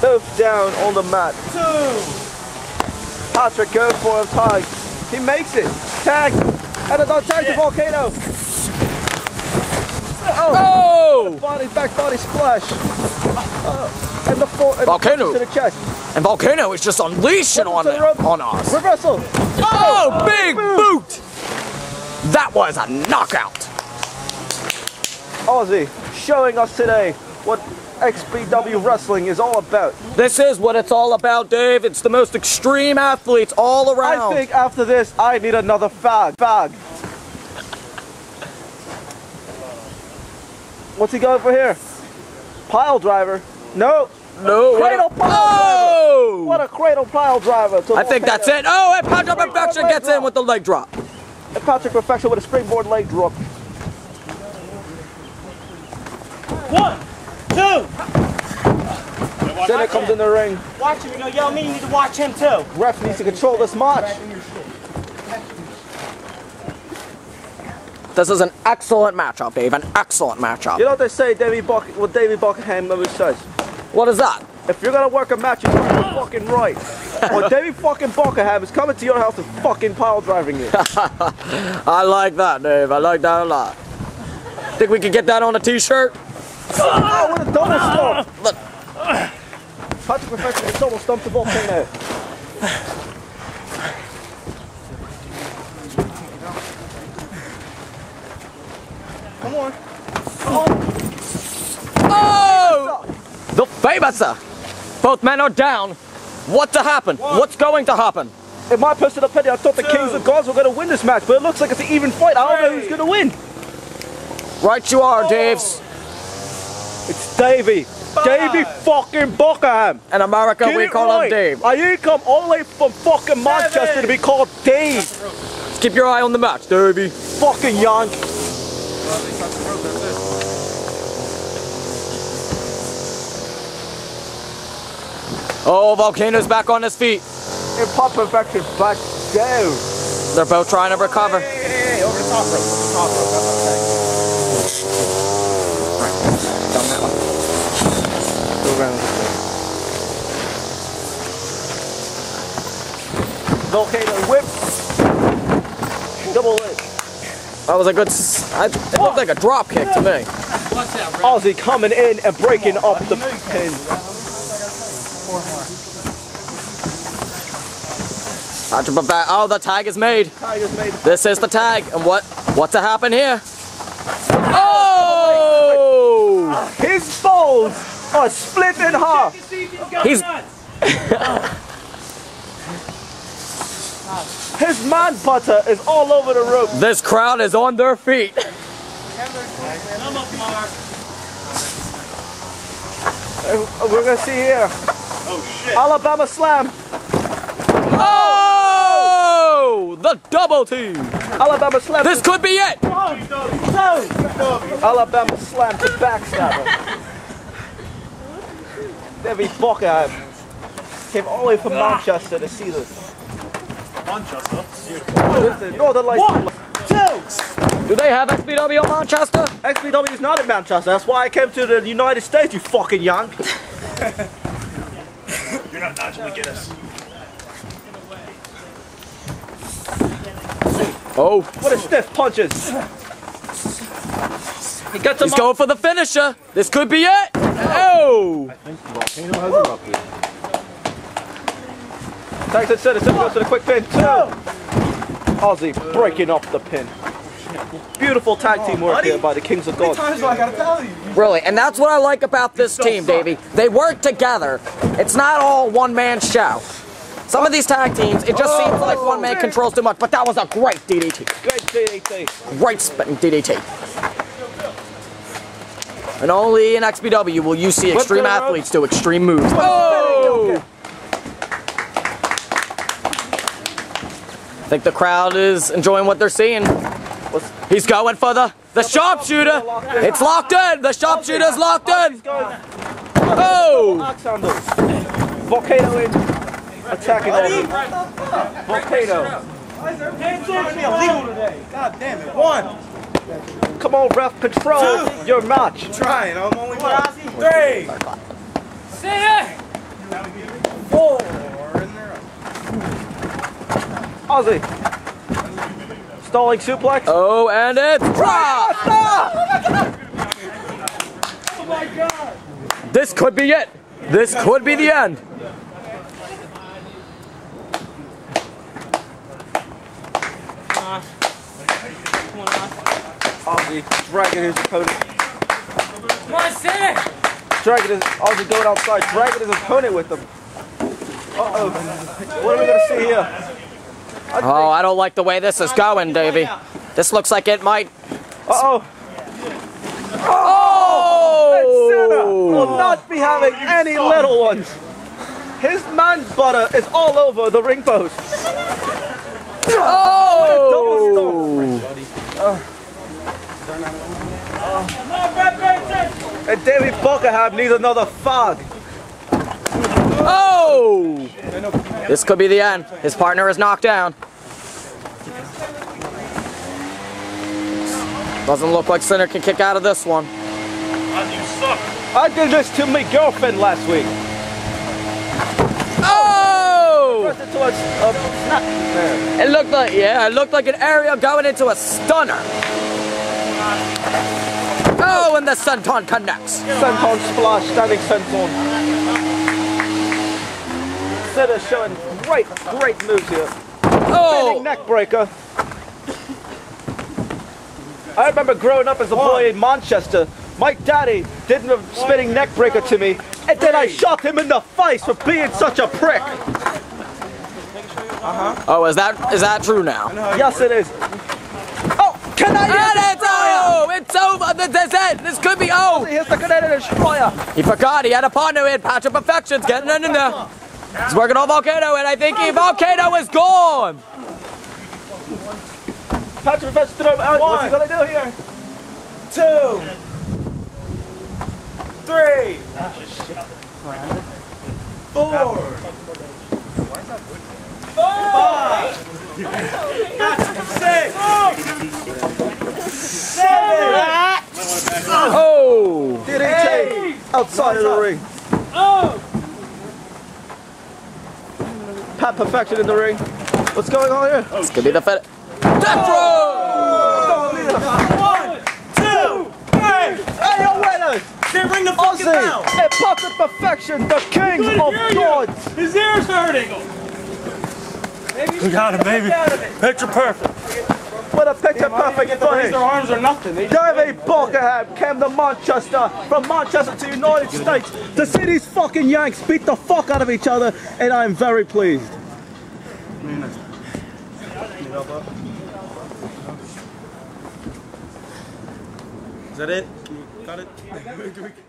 both down on the mat. 2. Patrick goes for a tag. He makes it. Tag. And another tag to Volcano. Oh! Back body splash. And the Volcano to the chest. And Volcano is just unleashing on us. Reversal. Oh, big boot! That was a knockout. Aussie showing us today what XBW wrestling is all about. This is what it's all about, Dave. It's the most extreme athletes all around. I think after this, I need another fag. What's he going for here? Pile driver. No. Cradle pile driver. What a cradle pile driver. I think that's it. Oh, and Patrick Perfection gets in with the leg drop. And Patrick Perfection with a springboard leg drop. 1, 2. Senna comes in the ring. Watch him. You know, yell me. You need to watch him too. Ref needs to control this match. This is an excellent matchup, Dave. An excellent matchup. You know what they say, what David Buckingham always says? What is that? If you're gonna work a match, you're doing it fucking right. Well, David fucking Buckingham is coming to your house and fucking pile driving you. I like that, Dave. I like that a lot. Think we could get that on a t-shirt? Oh, what a double stomp! Look. Patrick Perfection is double stomp to Volcano. Come on. Oh! The Fabuser! Both men are down. What's to happen? What's going to happen? In my personal opinion, I thought the Kings of Gods were going to win this match, but it looks like it's an even fight. I don't know who's going to win. Right you are, Daves. It's Davey. Davey fucking Buckingham. In America, we call him Dave. I didn't come all the way from fucking Manchester to be called Dave. Keep your eye on the match, Davey. Fucking yank. Oh, Volcano's back on his feet. And Pop Perfection back down. They're both trying to recover. Hey, over the top rope. Over the top rope. That's what I'm saying. Down that one. Go around. Volcano whip. Double leg. That was a good... It looked like a drop kick to me. Aussie coming in and breaking up the pin. Oh, the tag is made. This is the tag. And what's to happen here? Oh! His balls are split in half. He's... His man butter is all over the rope. This crowd is on their feet. We're gonna see here. Oh shit! Alabama slam. Oh! The double team. Alabama slam. This could be it. Alabama slam to backstabber. David Buckingham came all the way from Manchester to see this. Manchester? Northern Lights. 2. Do they have XBW in Manchester? XBW is not in Manchester. That's why I came to the United States, you fucking yank. You're not gonna get us. Oh. What a stiff punches. He's going for the finisher. This could be it. Oh. I think Volcano has erupted. Thanks and center goes to the quick pin. 2. Aussie breaking up the pin. Beautiful tag team work here by the Kings of Gods. How many times do I gotta tell you? Really, and that's what I like about this team, Davey. They work together. It's not all one-man show. Some of these tag teams, it just seems like one man controls too much, but that was a great DDT. Great DDT. Great spinning DDT. And only in XBW will you see extreme athletes do extreme moves. Oh! I think the crowd is enjoying what they're seeing. He's going for the sharpshooter. It's locked in. The sharpshooter's locked in. Oh! Volcano in. Attacking Aussie. Volcano. God damn it. 1. Come on, ref, control your match. I'm trying. I'm only 1. 3. 4 in there. Ozzy. Stalling suplex. Oh, and it's dropped! Oh my god! This could be it. This could be the end. Ozzy dragging his opponent. Come on, sit! Ozzy going outside, dragging his opponent with him. Uh-oh. What are we going to see here? Oh, I don't like the way this is going, Davey. This looks like it might... Uh-oh. Oh! And Sinner will not be having any little ones. His man butter is all over the ring post. Oh! And David Buckingham needs another fog. Oh! This could be the end. His partner is knocked down. Doesn't look like Sinner can kick out of this one. You suck. I did this to my girlfriend last week. Oh! Pressed it to a snap there. It looked like, yeah, it looked like an area going into a stunner. Oh, and the senton connects. Senton splash, standing senton. Sinner showing great moves here. Oh! Spinning neck breaker. I remember growing up as a boy in Manchester, my daddy did a spinning neck breaker to me, and then I shot him in the face for being such a prick. Oh, is that true now? Yes, it is. Oh, can I And it's over! This is it! This could be oh! Here's the Canadian Destroyer. He forgot he had a partner in Patch of Perfection's getting in there. He's working on Volcano, and I think Volcano is gone! Patrick Fetch throw him out. What's he gonna do here? 2 3 4 5 6 7 Oh! DDT outside of the ring. Pat Perfection in the ring. What's going on here? This could be the fit. Death row! 1 2 3 Hey, your winners! Then ring the fucking Ozzy bell! and Pat Perfection, the king of gods. His ear's hurting! We got him, baby. Picture perfect. What a picture perfect finish. Their arms are nothing. David Buckingham came to Manchester, from Manchester to the United States, to see these fucking Yanks beat the fuck out of each other, and I am very pleased. Is that it? Can you cut it?